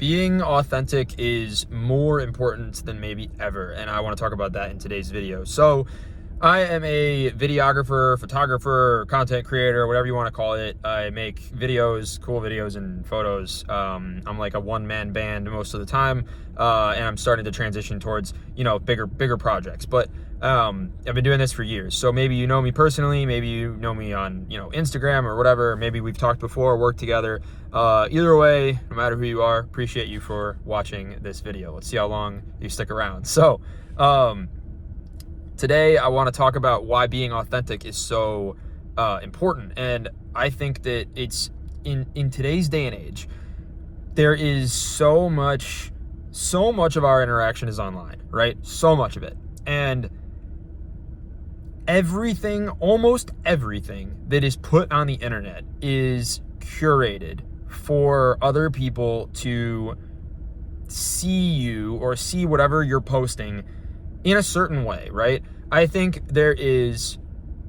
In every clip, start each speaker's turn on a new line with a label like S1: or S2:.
S1: being authentic is more important than maybe ever, and I want to talk about that in today's video. So I am a videographer, photographer, content creator, whatever you want to call it. I make videos, cool videos and photos. I'm like a one-man band most of the time, and I'm starting to transition towards, bigger projects. But I've been doing this for years. So maybe you know me personally, maybe you know me on, Instagram or whatever. Maybe we've talked before, worked together. Either way, no matter who you are, appreciate you for watching this video. Let's see how long you stick around. So, today, I want to talk about why being authentic is so important. And I think that it's in today's day and age, there is so much of our interaction is online, right? So much of it. And almost everything that is put on the internet is curated for other people to see you or see whatever you're posting in a certain way, right? I think there is,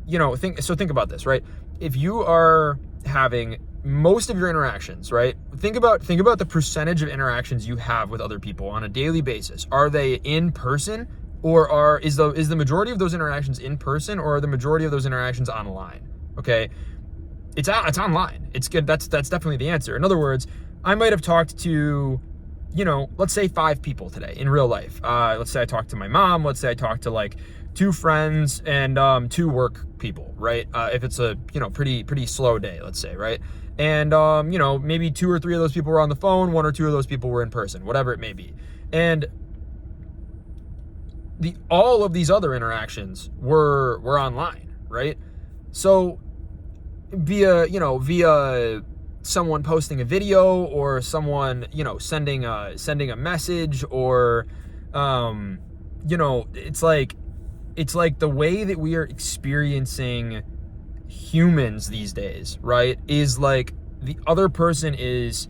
S1: think about this, right? If you are having most of your interactions, right? Think about the percentage of interactions you have with other people on a daily basis. Are they in person, or is the majority of those interactions in person, or are the majority of those interactions online? Okay, it's online. It's good. That's definitely the answer. In other words, I might have talked to, let's say 5 people today in real life. Let's say I talked to my mom. Let's say I talked to like 2 friends and 2 work people, right? If it's a, pretty slow day, let's say, right? And, maybe 2 or 3 of those people were on the phone, 1 or 2 of those people were in person, whatever it may be. And all of these other interactions were online, right? So via someone posting a video, or someone, sending a message, or, it's like the way that we are experiencing humans these days, right, is like the other person is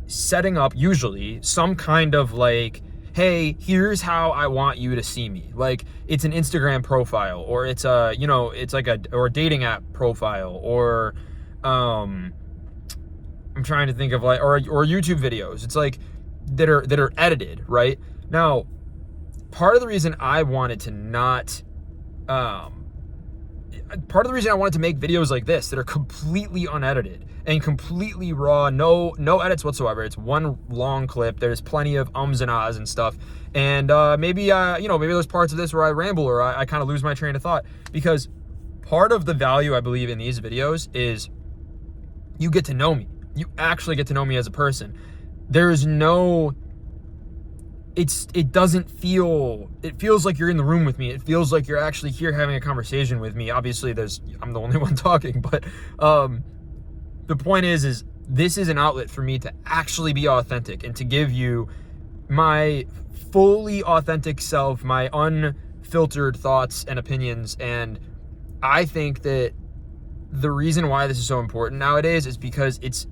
S1: setting up usually some kind of like, hey, here's how I want you to see me. Like, it's an Instagram profile, or it's a, it's like a dating app profile, or, I'm trying to think of like, or YouTube videos. It's like that are edited, right? Now, part of the reason I wanted to make videos like this that are completely unedited and completely raw, no edits whatsoever. It's one long clip. There's plenty of ums and ahs and stuff. And maybe there's parts of this where I ramble, or I kind of lose my train of thought, because part of the value I believe in these videos is you get to know me. You actually get to know me as a person. There's no, it feels like you're in the room with me. It feels like you're actually here having a conversation with me. Obviously I'm the only one talking, but the point is this is an outlet for me to actually be authentic and to give you my fully authentic self, my unfiltered thoughts and opinions. And I think that the reason why this is so important nowadays is because it's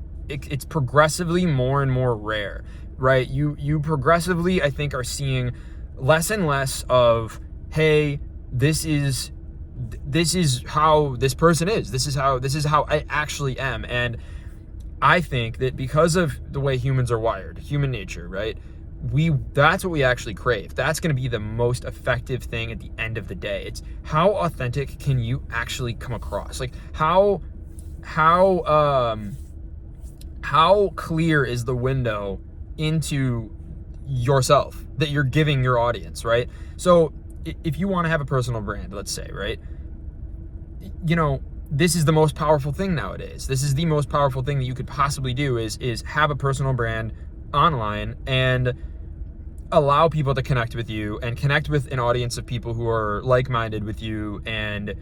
S1: progressively more and more rare, right? You progressively, I think, are seeing less and less of, hey, this is how this person is. This is how I actually am. And I think that because of the way humans are wired, human nature, right? That's what we actually crave. That's going to be the most effective thing at the end of the day. It's how authentic can you actually come across? Like how clear is the window into yourself that you're giving your audience, right? So if you want to have a personal brand, let's say, right? This is the most powerful thing nowadays. This is the most powerful thing that you could possibly do is have a personal brand online and allow people to connect with you and connect with an audience of people who are like-minded with you, and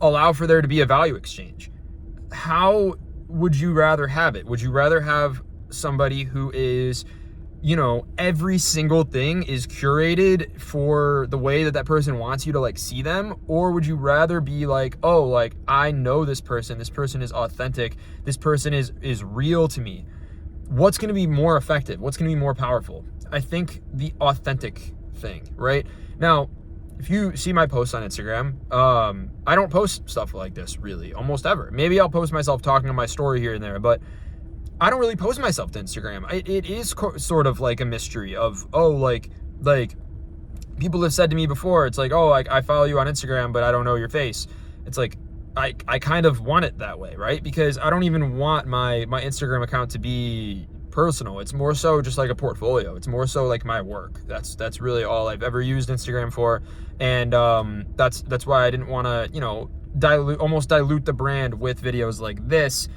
S1: allow for there to be a value exchange. How would you rather have it? Would you rather have somebody who is, every single thing is curated for the way that person wants you to like see them? Or would you rather be like, oh, like I know this person is authentic, this person is real to me? What's going to be more effective? What's going to be more powerful? I think the authentic thing, right? Now, if you see my posts on Instagram, I don't post stuff like this really almost ever. Maybe I'll post myself talking on my story here and there, but I don't really post myself to Instagram. It is sort of like a mystery of, oh, like people have said to me before, it's like, oh, I follow you on Instagram, but I don't know your face. It's like, I kind of want it that way, right? Because I don't even want my Instagram account to be personal. It's more so just like a portfolio. It's more so like my work. That's really all I've ever used Instagram for. And that's why I didn't want to, you know, dilute the brand with videos like this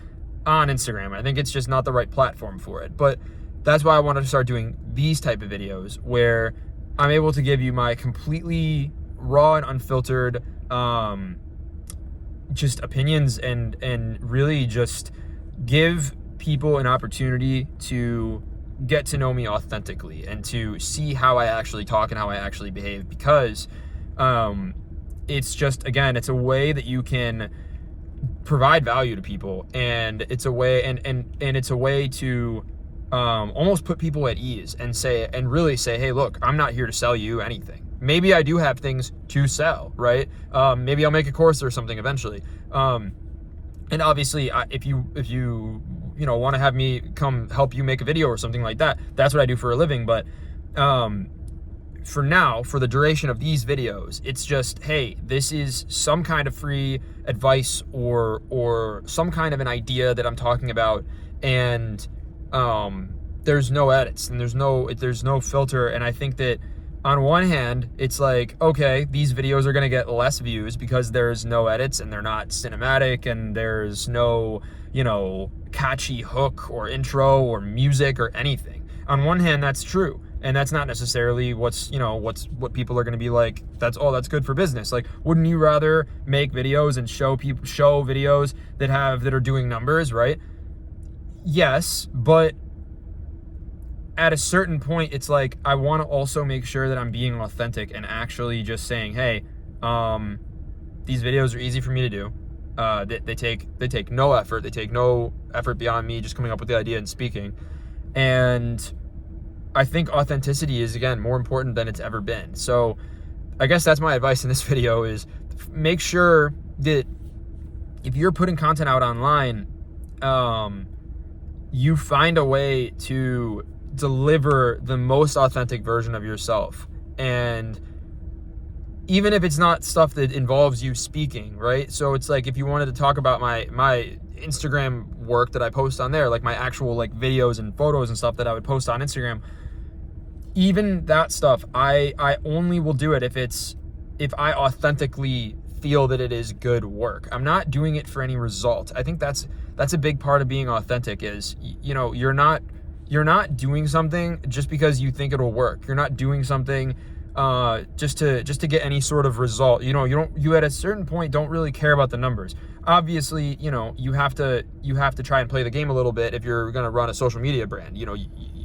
S1: on Instagram. I think it's just not the right platform for it. But that's why I wanted to start doing these type of videos where I'm able to give you my completely raw and unfiltered just opinions and really just give people an opportunity to get to know me authentically and to see how I actually talk and how I actually behave, because it's just, again, it's a way that you can provide value to people, and it's a way and it's a way to almost put people at ease and really say, hey, look, I'm not here to sell you anything. Maybe I do have things to sell, right? Maybe I'll make a course or something eventually. And obviously, if you want to have me come help you make a video or something like that, that's what I do for a living. But for now, for the duration of these videos, it's just, hey, this is some kind of free advice or some kind of an idea that I'm talking about, and there's no edits and there's no filter. And I think that on one hand, it's like, okay, these videos are going to get less views because there's no edits and they're not cinematic and there's no, catchy hook or intro or music or anything. On one hand, that's true. And that's not necessarily what people are going to be like, that's good for business. Like, wouldn't you rather make videos and show videos that are doing numbers, right? Yes, but at a certain point, it's like, I want to also make sure that I'm being authentic and actually just saying, hey, these videos are easy for me to do. They take no effort. They take no effort beyond me just coming up with the idea and speaking. And I think authenticity is, again, more important than it's ever been. So I guess that's my advice in this video, is make sure that if you're putting content out online, you find a way to deliver the most authentic version of yourself. And even if it's not stuff that involves you speaking, right? So it's like, if you wanted to talk about my Instagram work that I post on there, like my actual like videos and photos and stuff that I would post on Instagram, even that stuff, I only will do it if I authentically feel that it is good work. I'm not doing it for any result. I think that's a big part of being authentic, is, you're not doing something just because you think it'll work. You're not doing something just to get any sort of result. You at a certain point don't really care about the numbers. Obviously, you have to try and play the game a little bit if you're going to run a social media brand.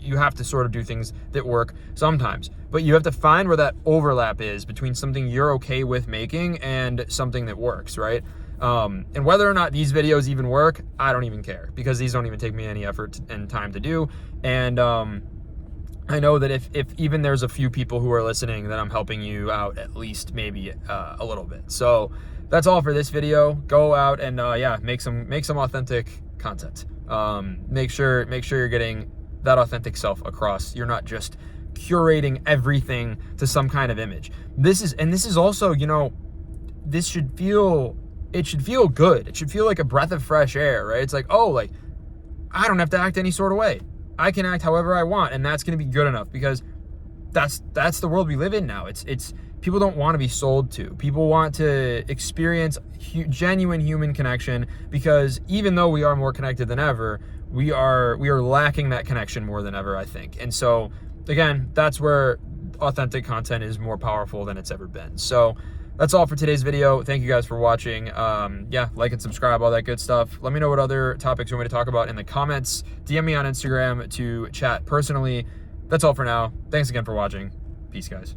S1: You have to sort of do things that work sometimes, but you have to find where that overlap is between something you're okay with making and something that works, right? And whether or not these videos even work, I don't even care, because these don't even take me any effort and time to do. And I know that if even there's a few people who are listening, that I'm helping you out at least maybe a little bit. So that's all for this video. Go out and make some authentic content. Make sure you're getting that authentic self across. You're not just curating everything to some kind of image. This is also, this should feel good. It should feel like a breath of fresh air, right? It's like, oh, like, I don't have to act any sort of way. I can act however I want, and that's going to be good enough, because that's the world we live in now. It's people don't want to be sold to. People want to experience genuine human connection, because even though we are more connected than ever, we are lacking that connection more than ever, I think. And so, again, that's where authentic content is more powerful than it's ever been. So that's all for today's video. Thank you guys for watching. Like and subscribe, all that good stuff. Let me know what other topics you want me to talk about in the comments. DM me on Instagram to chat personally. That's all for now. Thanks again for watching. Peace, guys.